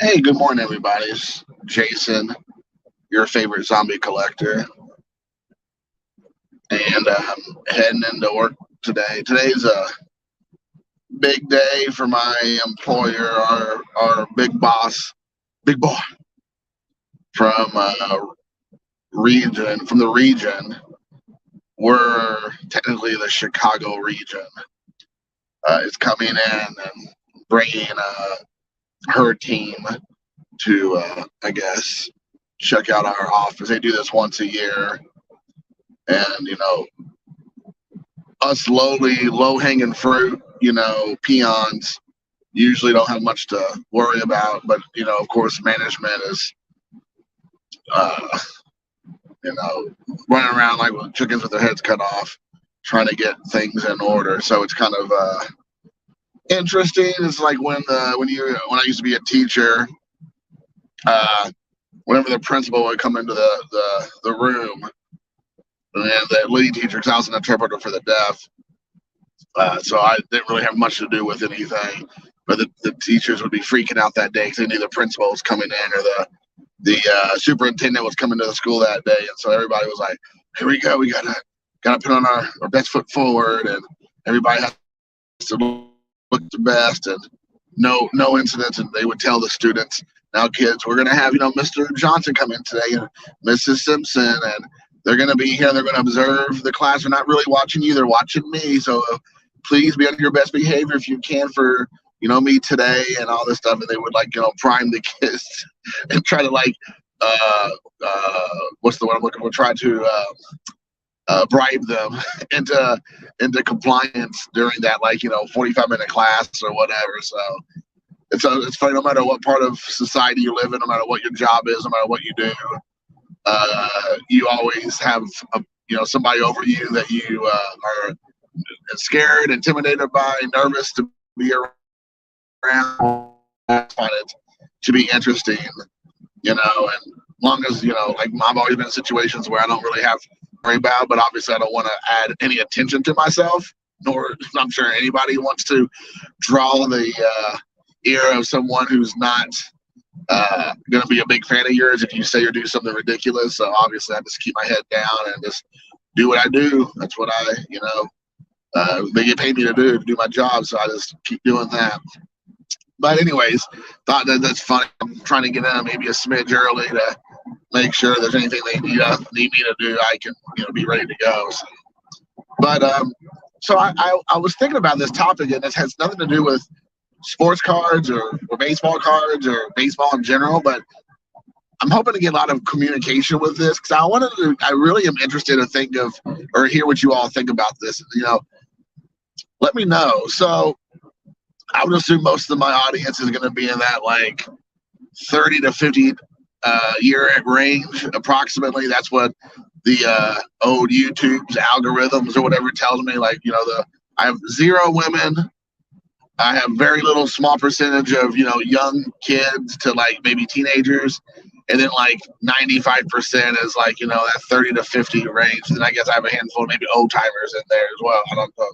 Hey, good morning, everybody. It's Jason, your favorite zombie collector, and heading into work today. Today's a big day for my employer, our big boss, big boy from from the region. We're technically the Chicago region. Is coming in and bringing her team to, I guess, check out our office. They do this once a year, and us low hanging fruit, peons usually don't have much to worry about. But of course, management is, uh, running around like chickens with their heads cut off, trying to get things in order. So it's kind of interesting. It's like when I used to be a teacher. Uh, Whenever the principal would come into the room, and the lead teacher, because I was an interpreter for the deaf, so I didn't really have much to do with anything. But the teachers would be freaking out that day because they knew the principal was coming in, or the superintendent was coming to the school that day, and so everybody was like, "Here we go, we gotta put on our best foot forward," and everybody has to look the best, and no incidents. And they would tell the students, "Now, kids, we're gonna have Mr. Johnson come in today, and Mrs. Simpson, and they're gonna be here. They're gonna observe the class. They're not really watching you; they're watching me. So please be on your best behavior if you can for me today," and all this stuff. And they would prime the kids and try to uh, what's the word I'm looking for? Try to bribe them into compliance during that 45-minute class or whatever. So it's funny. No matter what part of society you live in, no matter what your job is, no matter what you do, you always have somebody over you that you are scared, intimidated by, nervous to be around. I find it to be interesting, and long as like I've always been in situations where I don't really have to worry about, but obviously I don't want to add any attention to myself, nor I'm sure anybody wants to draw the ear of someone who's not going to be a big fan of yours if you say or do something ridiculous. So obviously I just keep my head down and just do what I do. That's what they get paid me to do my job, so I just keep doing that. But anyways, thought that's funny. I'm trying to get in maybe a smidge early to make sure there's anything they need me to do, I can be ready to go. But so I was thinking about this topic, and this has nothing to do with sports cards or baseball cards or baseball in general, but I'm hoping to get a lot of communication with this because I really am interested to think of or hear what you all think about this. Let me know. So I would assume most of my audience is going to be in that 30 to 50 year range approximately. That's what the old YouTube's algorithms or whatever tells me. I have zero women. I have very little small percentage of young kids to maybe teenagers, and then 95% is that 30 to 50 range. And I guess I have a handful of maybe old timers in there as well. I don't know.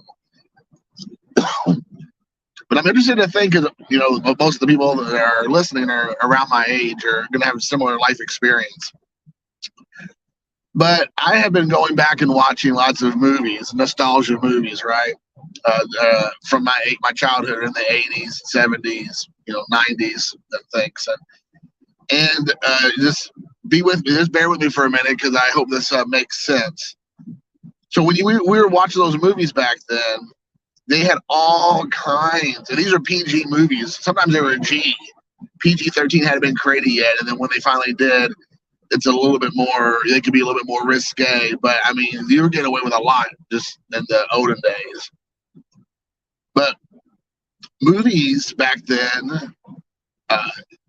But I'm interested to think, because most of the people that are listening are around my age, are going to have a similar life experience. But I have been going back and watching lots of movies, nostalgia movies, right? From my childhood in the 80s, 70s, 90s, and things. And just be with me, just bear with me for a minute, because I hope this makes sense. So when we were watching those movies back then, they had all kinds, and these are PG movies. Sometimes they were G. PG-13 hadn't been created yet, and then when they finally did, it's a little bit more. They could be a little bit more risque, but I mean, you were getting away with a lot just in the olden days. But movies back then,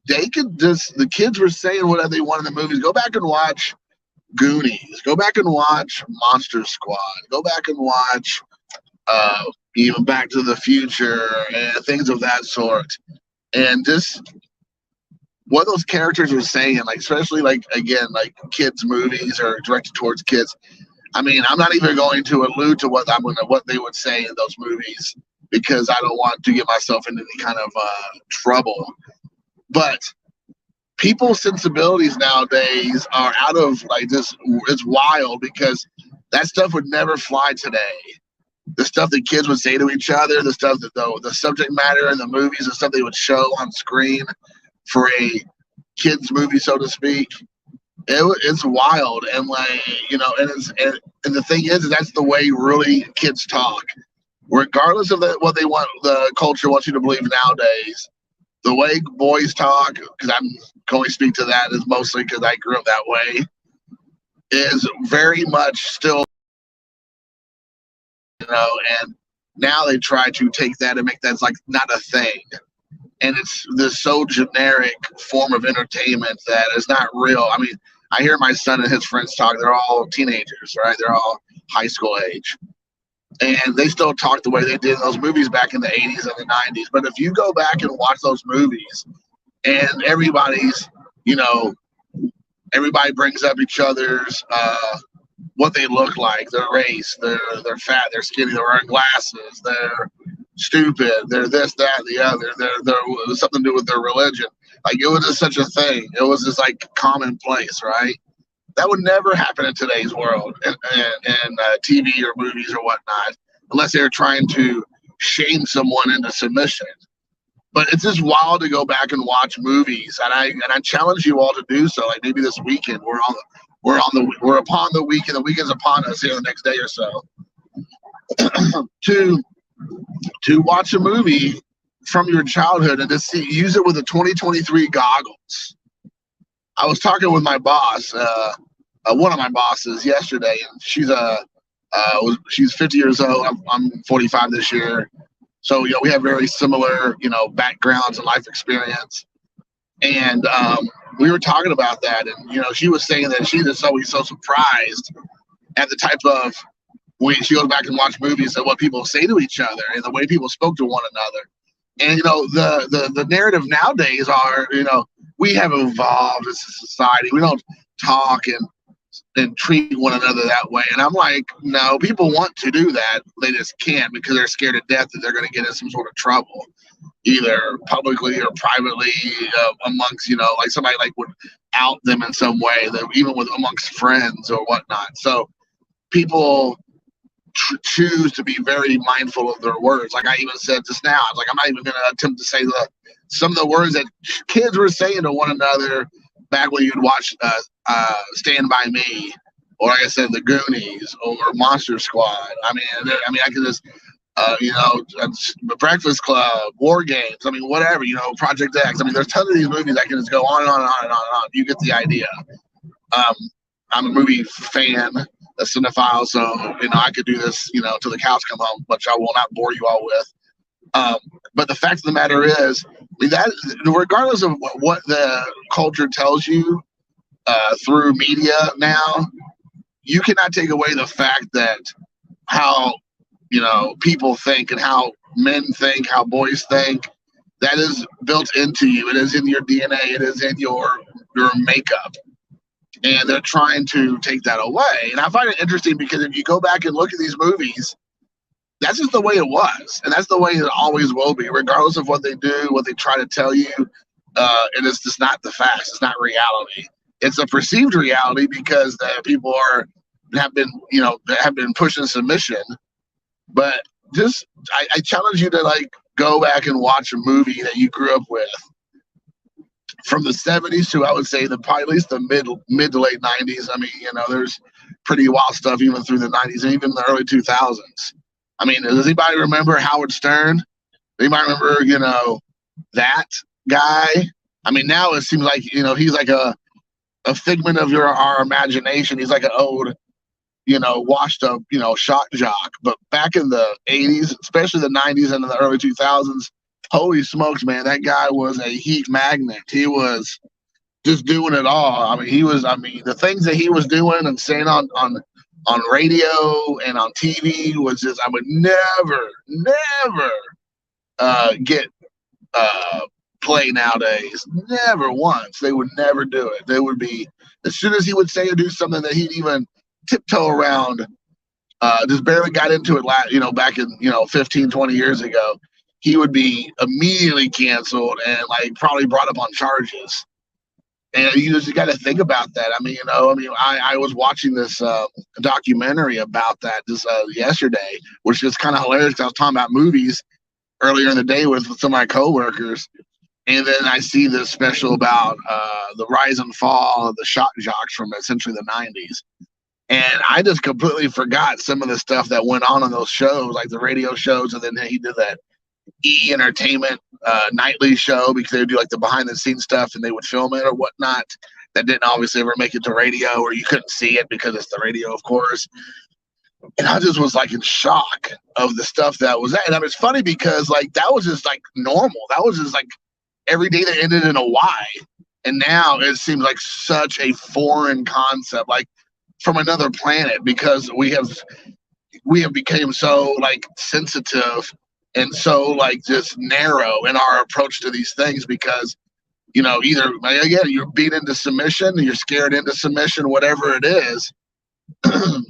they could just, the kids were saying whatever they wanted in the movies. Go back and watch Goonies. Go back and watch Monster Squad. Go back and watch even Back to the Future and things of that sort. And just what those characters were saying, especially again, kids movies or directed towards kids. I mean, I'm not even going to allude to what they would say in those movies, because I don't want to get myself into any kind of trouble. But people's sensibilities nowadays are out of like this. It's wild because that stuff would never fly today. The stuff that kids would say to each other, the stuff that the subject matter in the movies, the stuff they would show on screen for a kids movie, so to speak. It's wild, and like, and the thing is that's the way really kids talk, regardless of what they want, the culture wants you to believe nowadays. The way boys talk, because I'm going to speak to that, is mostly because I grew up that way, is very much still, and now they try to take that and make that like not a thing. And it's this so generic form of entertainment that is not real. I mean, I hear my son and his friends talk. They're all teenagers, right? They're all high school age. And they still talk the way they did in those movies back in the 80s and the 90s. But if you go back and watch those movies and everybody's, everybody brings up each other's what they look like, their race, they're fat, they're skinny, they're wearing glasses, they're stupid, they're this, that, the other, they're something to do with their religion. Like, it was just such a thing. It was just like commonplace, right? That would never happen in today's world, in TV or movies or whatnot, unless they're trying to shame someone into submission. But it's just wild to go back and watch movies, and I challenge you all to do so. Like, maybe this weekend we're upon the weekend. The weekend's upon us here the next day or so. to watch a movie from your childhood and to use it with the 2023 goggles. I was talking with my boss, one of my bosses, yesterday, and she's 50 years old. I'm 45 this year, so we have very similar backgrounds and life experience. And we were talking about that, and she was saying that she's just always so surprised at the type of when she goes back and watch movies and what people say to each other and the way people spoke to one another. And the narrative nowadays are, we have evolved as a society. We don't talk and treat one another that way. And I'm like, no, people want to do that. They just can't because they're scared to death that they're going to get in some sort of trouble, either publicly or privately, amongst, like somebody like would out them in some way, that even with amongst friends or whatnot. So people choose to be very mindful of their words. Like I even said just now, I was like, I'm not even going to attempt to say some of the words that kids were saying to one another back when you'd watch Stand By Me, or like I said, The Goonies or Monster Squad. I mean, I could just, The Breakfast Club, War Games. I mean, whatever, Project X. I mean, there's tons of these movies I can just go on and on and on and on and on. You get the idea. I'm a movie fan, a cinephile, so I could do this, till the cows come home, which I will not bore you all with. But the fact of the matter is, that regardless of what the culture tells you through media now, you cannot take away the fact that how people think and how men think, how boys think, that is built into you. It is in your DNA. It is in your makeup. And they're trying to take that away. And I find it interesting because if you go back and look at these movies, that's just the way it was. And that's the way it always will be, regardless of what they do, what they try to tell you. It is just not the facts. It's not reality. It's a perceived reality because the people have been pushing submission. But I challenge you to go back and watch a movie that you grew up with from the 70s to, I would say, probably at least the mid to late 90s. I mean, there's pretty wild stuff even through the 90s and even the early 2000s. I mean, does anybody remember Howard Stern? Anybody remember, that guy? I mean, now it seems like, he's like a figment of our imagination. He's like an old, washed up, shock jock. But back in the 80s, especially the 90s and in the early 2000s, holy smokes, man, that guy was a heat magnet. He was just doing it all. The things that he was doing and saying on radio and on TV was just, I would never get play nowadays. Never once. They would never do it. They would be, as soon as he would say or do something that he'd even tiptoe around, just barely got into it, back in, 15, 20 years ago, he would be immediately canceled and probably brought up on charges. And you just got to think about that. I mean, I was watching this documentary about that just yesterday, which is kind of hilarious. 'Cause I was talking about movies earlier in the day with some of my coworkers, and then I see this special about the rise and fall of the shock jocks from essentially the '90s, and I just completely forgot some of the stuff that went on in those shows, like the radio shows, and then he did that E Entertainment nightly show because they would do like the behind the scenes stuff and they would film it or whatnot. That didn't obviously ever make it to radio, or you couldn't see it because it's the radio, of course. And I just was like in shock of the stuff that was that. And I mean, it's funny because like that was just like normal. That was just like every day that ended in a Y. And now it seems like such a foreign concept, like from another planet, because we have become so like sensitive and so like just narrow in our approach to these things because either again you're beat into submission, you're scared into submission, whatever it is.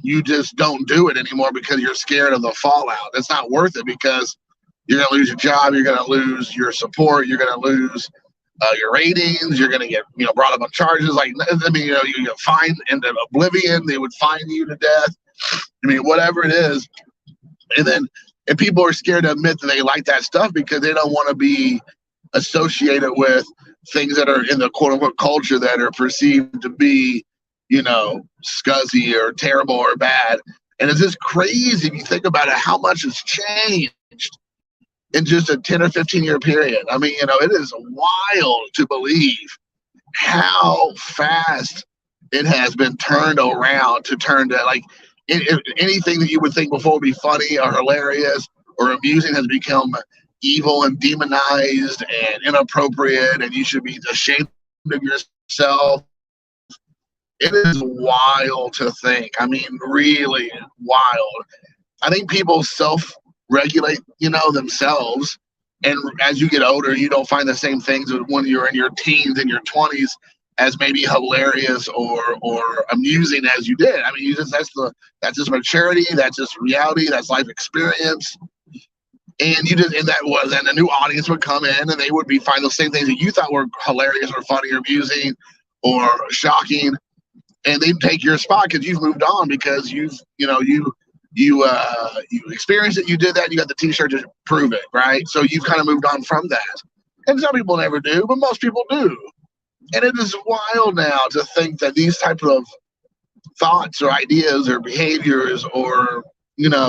You just don't do it anymore because you're scared of the fallout. It's not worth it because you're going to lose your job, you're going to lose your support, you're going to lose your ratings, you're going to get brought up on charges. Like I mean, you get fined into oblivion. They would fine you to death. I mean, whatever it is, and people are scared to admit that they like that stuff because they don't want to be associated with things that are in the quote unquote culture that are perceived to be, scuzzy or terrible or bad. And it's just crazy if you think about it, how much has changed in just a 10 or 15 year period. I mean, it is wild to believe how fast it has been turned around to turn to like anything that you would think before would be funny or hilarious or amusing has become evil and demonized and inappropriate, and you should be ashamed of yourself. It is wild to think. I mean, really wild. I think people self-regulate, themselves. And as you get older, you don't find the same things when you're in your teens and your 20s as maybe hilarious or amusing as you did. I mean, that's just maturity, that's just reality, that's life experience. And and a new audience would come in and they would find those same things that you thought were hilarious or funny or amusing or shocking, and they'd take your spot because you've moved on because you experienced it, you did that, you got the t-shirt to prove it, right? So you've kind of moved on from that. And some people never do, but most people do. And it is wild now to think that these type of thoughts or ideas or behaviors or,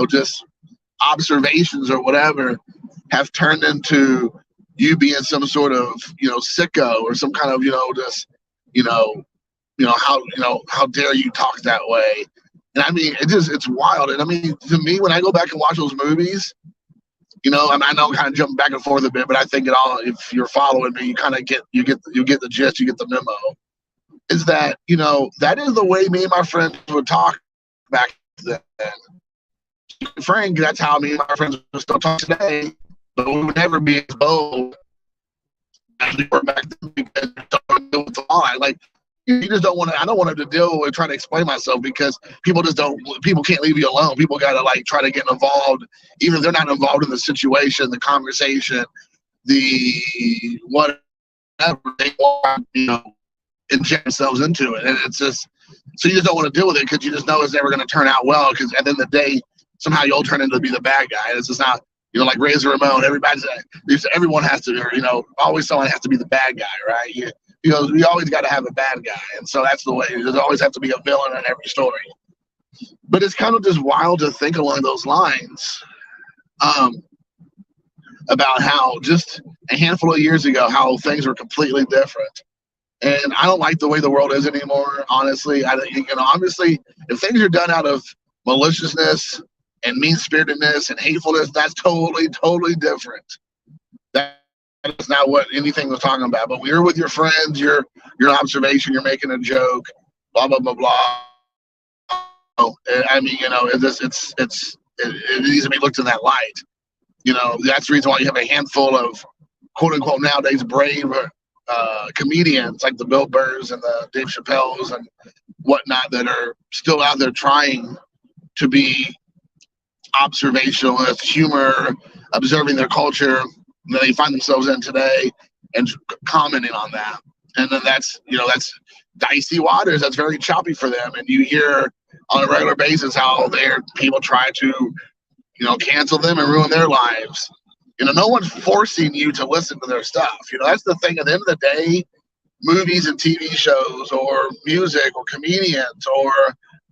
just observations or whatever have turned into you being some sort of, sicko or some kind of, how dare you talk that way? And I mean, it's wild. And I mean, to me, when I go back and watch those movies, I know I'm kind of jumping back and forth a bit, but I think if you're following me, you kind of get the gist, you get the memo. Is that, that is the way me and my friends would talk back then. Frank, that's how me and my friends would still talk today, but we would never be as bold as we were back then because we don't deal with the lie. Like, you just don't want to. I don't want to deal with trying to explain myself because people can't leave you alone. People got to like try to get involved, even if they're not involved in the situation, the conversation, the whatever they want, inject themselves into it. And it's just, so you just don't want to deal with it because you just know it's never going to turn out well because at the end of the day, somehow you'll turn into be the bad guy. It's just not, like Razor Ramon, everyone has to, always someone has to be the bad guy, right? You always got to have a bad guy. And so that's the way. There's always have to be a villain in every story. But it's kind of just wild to think along those lines about how just a handful of years ago, how things were completely different. And I don't like the way the world is anymore, honestly. I think, obviously, if things are done out of maliciousness and mean-spiritedness and hatefulness, that's totally, totally different. That's not what anything was talking about. But when you're with your friends, your observation, you're making a joke, blah blah blah blah. I mean, it needs to be looked in that light. That's the reason why you have a handful of quote unquote nowadays brave comedians like the Bill Burrs and the Dave Chappelles and whatnot that are still out there trying to be observationalist, humor, observing their culture that they find themselves in today and commenting on that. And then that's dicey waters. That's very choppy for them. And you hear on a regular basis how their people try to, cancel them and ruin their lives. No one's forcing you to listen to their stuff. That's the thing. At the end of the day, movies and TV shows or music or comedians or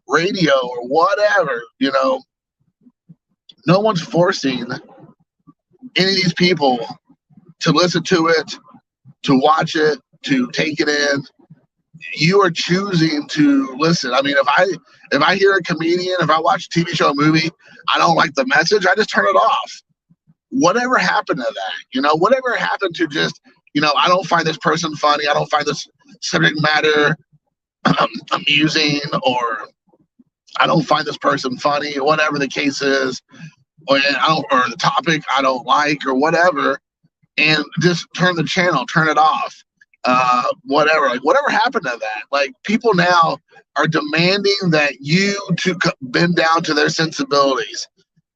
radio or whatever, no one's forcing any of these people to listen to it, to watch it, to take it in. You are choosing to listen. I mean, if I hear a comedian, if I watch a TV show, a movie, I don't like the message, I just turn it off. Whatever happened to that? Whatever happened to just, I don't find this person funny. I don't find this subject matter amusing, or I don't find this person funny, whatever the case is, or the topic I don't like, or whatever, and just turn the channel, turn it off. Whatever happened to that? Like, people now are demanding that you to bend down to their sensibilities.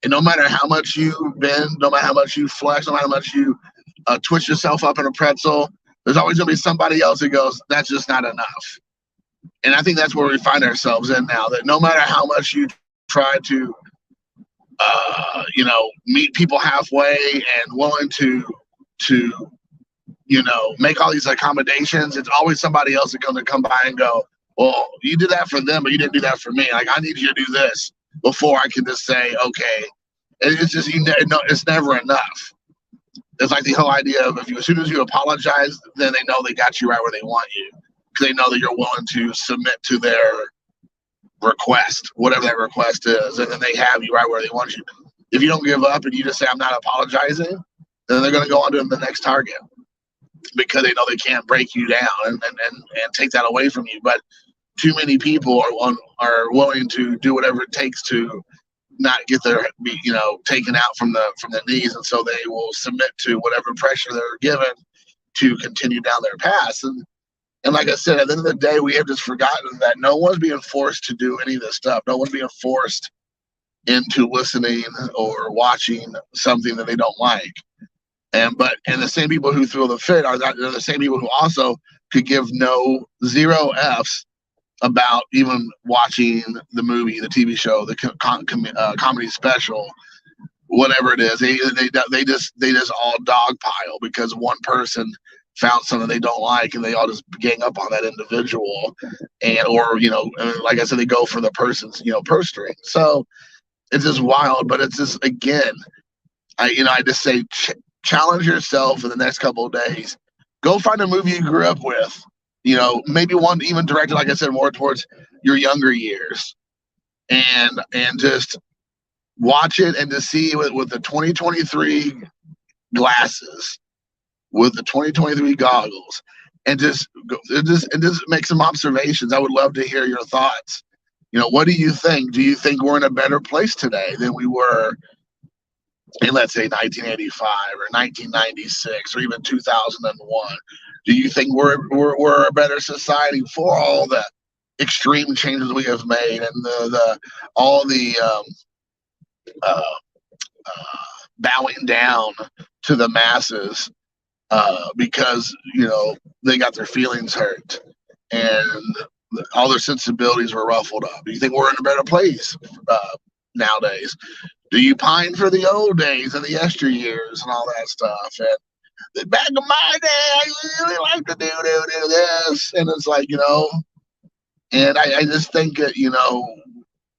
And no matter how much you bend, no matter how much you flex, no matter how much you twist yourself up in a pretzel, there's always going to be somebody else who goes, that's just not enough. And I think that's where we find ourselves in now, that no matter how much you try to, meet people halfway and willing to make all these accommodations, it's always somebody else that's going to come by and go, well, you did that for them, but you didn't do that for me. Like, I need you to do this before I can just say, okay. And it's just, it's never enough. It's like the whole idea of as soon as you apologize, then they know they got you right where they want you, because they know that you're willing to submit to their request, whatever that request is, and then they have you right where they want you. If you don't give up and you just say, I'm not apologizing, then they're going to go on to the next target, because they know they can't break you down and take that away from you. But too many people are willing to do whatever it takes to not get their taken out from the knees, and so they will submit to whatever pressure they're given to continue down their path. And like I said, at the end of the day, we have just forgotten that no one's being forced to do any of this stuff. No one's being forced into listening or watching something that they don't like. And the same people who throw the fit are the same people who also could give zero F's about even watching the movie, the TV show, the comedy special, whatever it is. They just all dogpile because one person found something they don't like, and they all just gang up on that individual, or like I said, they go for the person's purse string. So it's just wild. But it's just, again, I just say challenge yourself in the next couple of days. Go find a movie you grew up with. Maybe one even directed, like I said, more towards your younger years, and just watch it and to see with the 2023 glasses, with the 2023 goggles, and just make some observations. I would love to hear your thoughts. What do you think? Do you think we're in a better place today than we were in, let's say, 1985 or 1996 or even 2001? Do you think we're a better society for all the extreme changes we have made, and all the bowing down to the masses because they got their feelings hurt and all their sensibilities were ruffled up? Do you think we're in a better place nowadays? Do you pine for the old days and the yesteryears and all that stuff? And back in my day, I really like to do this. And it's like, and I just think that,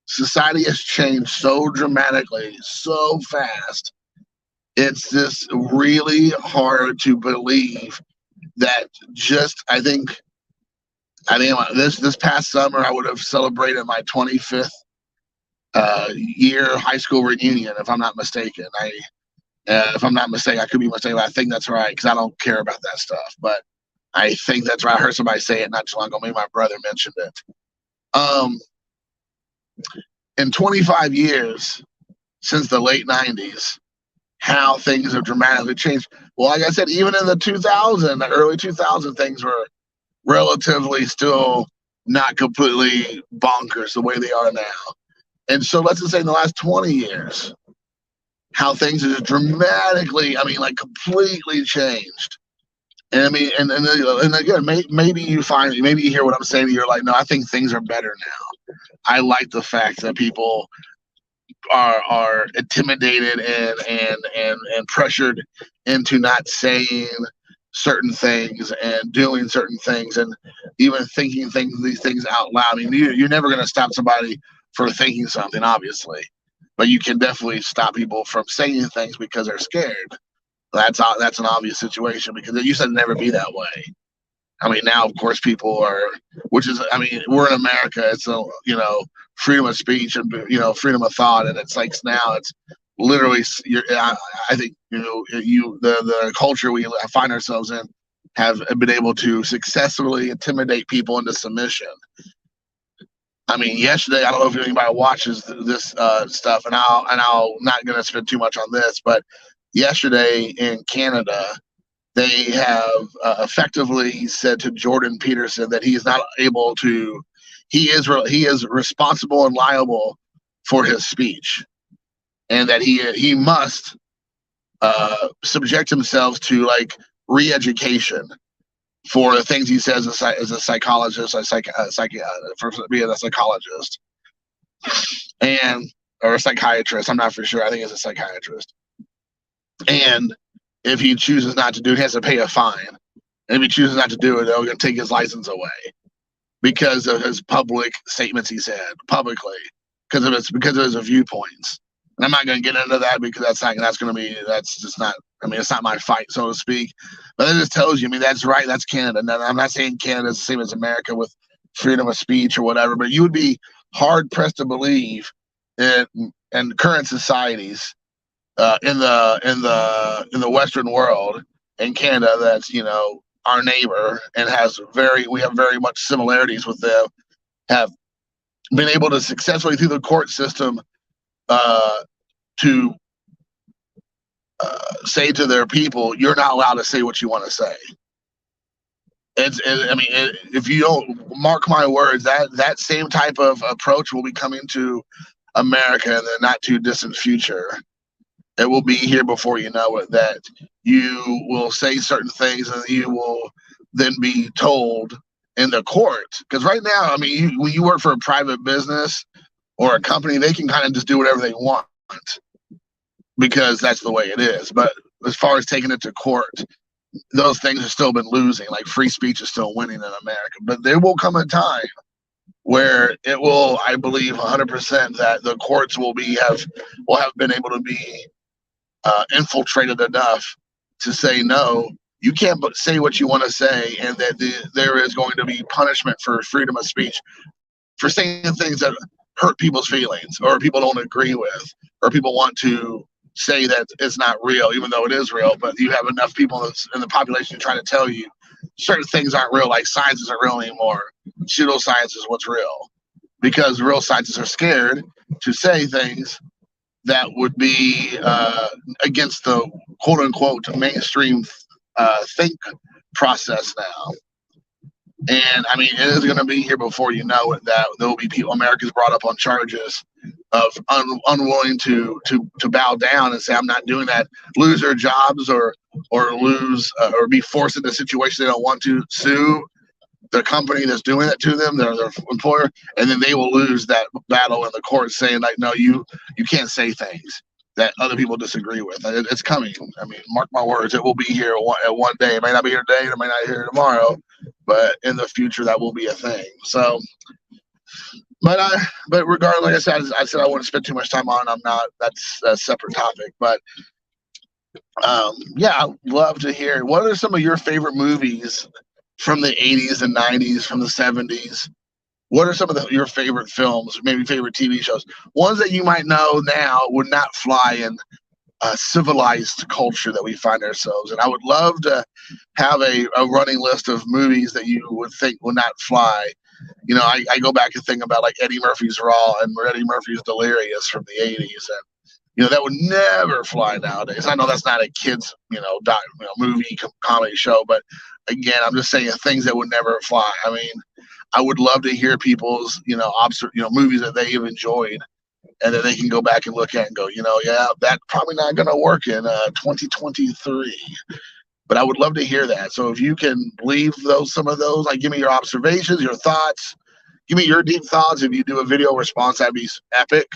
society has changed so dramatically, so fast. It's just really hard to believe that I think this past summer, I would have celebrated my 25th year high school reunion, if I'm not mistaken. If I'm not mistaken, I could be mistaken, but I think that's right, because I don't care about that stuff. But I think that's right. I heard somebody say it not too long ago. Maybe my brother mentioned it. In 25 years since the late 90s, how things have dramatically changed. Well, like I said, even in the early 2000s, things were relatively still not completely bonkers the way they are now. And so let's just say in the last 20 years, how things have dramatically, completely changed. And I mean, and again, maybe maybe you hear what I'm saying, and you're like, no, I think things are better now. I like the fact that people are intimidated and pressured into not saying certain things and doing certain things and even thinking these things out loud. I mean, you're never going to stop somebody for thinking something, obviously, but you can definitely stop people from saying things because they're scared. That's an obvious situation because it used to never be that way. I mean, now of course people are, which is, I mean, we're in America. It's a, freedom of speech and freedom of thought, and it's like now it's literally. I think the culture we find ourselves in have been able to successfully intimidate people into submission. I mean, yesterday, I don't know if anybody watches this stuff, and I'll not going to spend too much on this, but yesterday in Canada, they have effectively said to Jordan Peterson that he is not able to. He is responsible and liable for his speech, and that he must subject himself to like re-education for the things he says as a psychologist, for being a psychologist, and or a psychiatrist. I'm not for sure. I think it's a psychiatrist. And if he chooses not to do it, he has to pay a fine. And if he chooses not to do it, they're going to take his license away because of his public statements he said publicly, because of his viewpoints. And I'm not going to get into that because that's just not. I mean, it's not my fight, so to speak. But it just tells you. I mean, that's right. That's Canada. Now, I'm not saying Canada is the same as America with freedom of speech or whatever, but you would be hard pressed to believe in current societies in the Western world, in Canada, that's our neighbor and we have very much similarities with them, have been able to successfully through the court system to say to their people, you're not allowed to say what you want to say. If you don't, mark my words, that same type of approach will be coming to America in the not too distant future. It will be here before you know it, that you will say certain things and you will then be told in the court. Because right now, I mean, when you work for a private business or a company, they can kind of just do whatever they want because that's the way it is. But as far as taking it to court, those things have still been losing. Like free speech is still winning in America. But there will come a time where it will, I believe 100% that the courts will have been able to be infiltrated enough to say, no, you can't say what you want to say, and that there is going to be punishment for freedom of speech for saying things that hurt people's feelings or people don't agree with or people want to say that it's not real, even though it is real. But you have enough people in the population trying to tell you certain things aren't real, like science isn't real anymore. Pseudoscience is what's real, because real scientists are scared to say things that would be against the quote unquote mainstream think process now. And I mean, it is going to be here before you know it that there will be people, Americans brought up on charges of unwilling to bow down and say, I'm not doing that, lose their jobs or lose or be forced into a situation they don't want to, sue the company that's doing it to them, their employer, and then they will lose that battle in the court, saying like, no, you can't say things that other people disagree with. It's coming. I mean, mark my words, it will be here at one day. It may not be here today, it may not be here tomorrow, but in the future that will be a thing. So, but regardless, like I said I wouldn't spend too much time on. I'm not. That's a separate topic, but. Yeah, I'd love to hear. What are some of your favorite movies from the 80s and 90s, from the 70s? What are some of your favorite films, maybe favorite TV shows? Ones that you might know now would not fly in a civilized culture that we find ourselves in. I would love to have a running list of movies that you would think would not fly. I go back and think about like Eddie Murphy's Raw and Eddie Murphy's Delirious from the 80s, and that would never fly nowadays. I know that's not a kid's, movie comedy show, but again, I'm just saying things that would never fly. I mean, I would love to hear people's, movies that they have enjoyed, and that they can go back and look at and go, yeah, that's probably not going to work in 2023. But I would love to hear that. So if you can leave some of those, like give me your observations, your thoughts, give me your deep thoughts. If you do a video response, that'd be epic.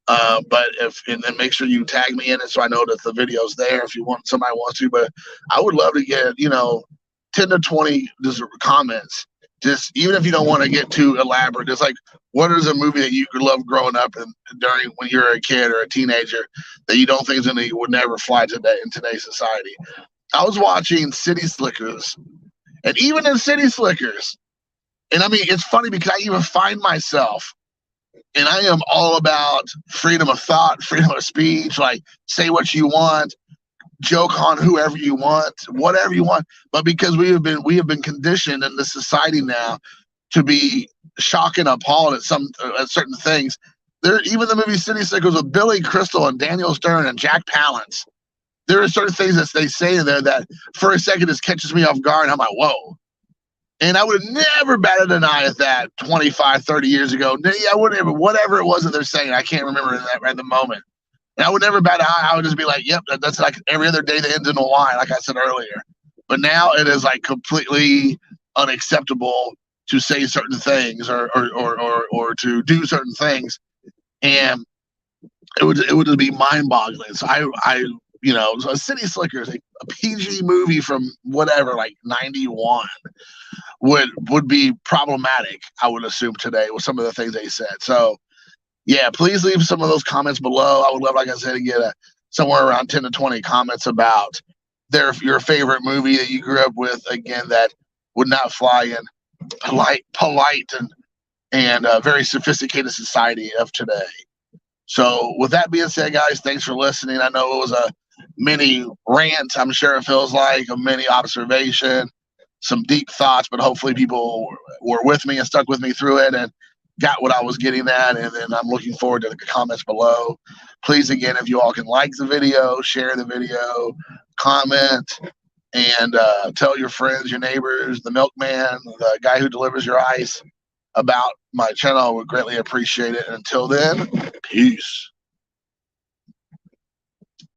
But and then make sure you tag me in it so I know that the video's there if somebody wants to. But I would love to get 10 to 20 just comments. Just even if you don't want to get too elaborate, just like what is a movie that you could love growing up and during when you're a kid or a teenager that you don't think would never fly today in today's society. I was watching City Slickers, and even in City Slickers, and I mean it's funny because I even find myself. And I am all about freedom of thought, freedom of speech, like say what you want, joke on whoever you want, whatever you want. But because we have been conditioned in this society now to be shocked and appalled at certain things. Even the movie City Slickers with Billy Crystal and Daniel Stern and Jack Palance. There are certain things that they say in there that for a second just catches me off guard. And I'm like, whoa. And I would have never batted an eye at that 25, 30 years ago. I wouldn't ever, whatever it was that they're saying, I can't remember that at the moment. And I would never bat an eye. I would just be like, yep, that's like every other day that ends in a Y, like I said earlier. But now it is like completely unacceptable to say certain things or to do certain things. And it would just be mind-boggling. So so City Slickers, a PG movie from whatever, like 91, would be problematic, I would assume, today with some of the things they said. So, yeah, please leave some of those comments below. I would love, like I said, to get somewhere around 10 to 20 comments about your favorite movie that you grew up with, again, that would not fly in polite and very sophisticated society of today. So with that being said, guys, thanks for listening. I know it was a mini rant, I'm sure it feels like, a mini observation, some deep thoughts, but hopefully people were with me and stuck with me through it and got what I was getting at. And then I'm looking forward to the comments below. Please, again, if you all can like the video, share the video, comment, and tell your friends, your neighbors, the milkman, the guy who delivers your ice about my channel. I would greatly appreciate it. And until then, peace.